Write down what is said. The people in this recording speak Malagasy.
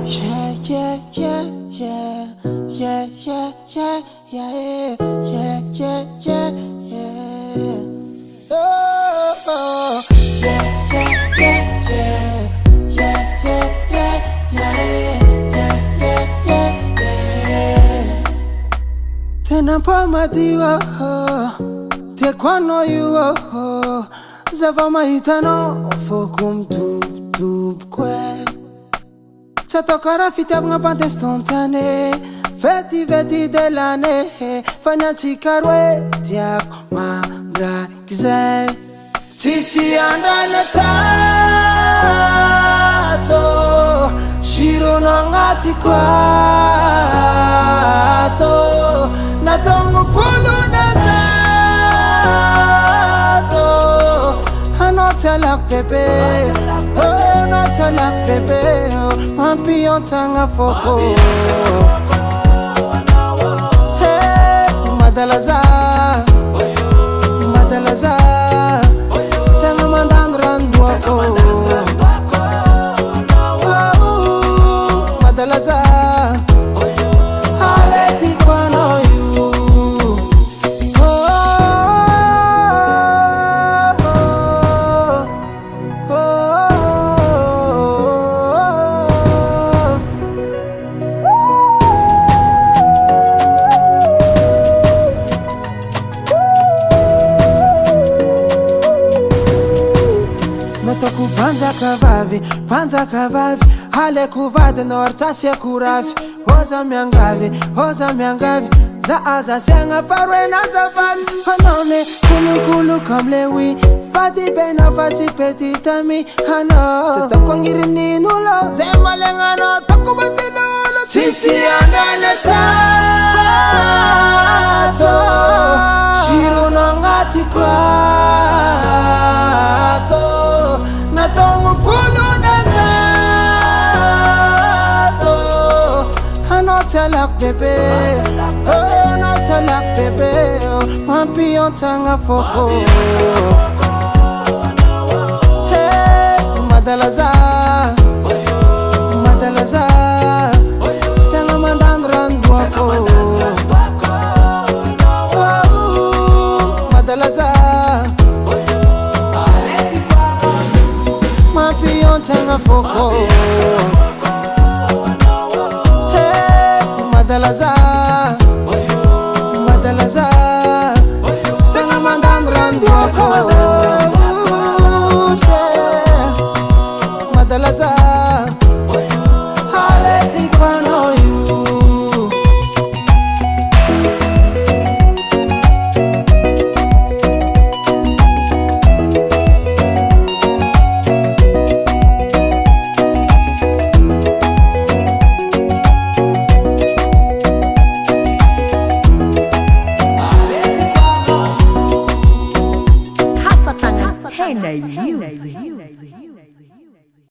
Yeah, yeah, yeah, yeah, yeah, yeah, yeah, yeah, yeah, yeah, yeah, yeah. Oh, oh, yeah, yeah, yeah, yeah, yeah, yeah, yeah, yeah, yeah, yeah. Tena madiwa, te kwano you, zava mahitano, fokum tub kwe. Ça toccera fitable nga pas instantané. Feti dell'anne. Fagnanzi carwe tiak mandra gizai. Sisi andane tato. Shiro nangati kwato. Natongo fulu nazato. Anotelak pepe. Oh, notelak pepe. Mampion tanga foko. Hey, madalaza, madalaza. Tanga mandan randuako. Madalaza, aleti kwano you. Panza kavavi, hale kuvade nortasia kuravi. Hoza miangavi, za senga farwe na zavani. Hanone, kulu kamlewi. Fadi bena fasi petitami, hano. Seta kwangiri nulo, zema lengano, takubati lolo. Sisi andane tato, shiru nongati kwato. Natongo fulu nazato. Anotelak bebe, oh notelak bebe. Mampion tanga foko. Hey, madalaza, madalaza. Tanga mandan randuako. Madalaza. Mampion tanga foko. Hey, madalaza, madalaza. Tanga mandan randuako. Madalaza, aleti kwano you.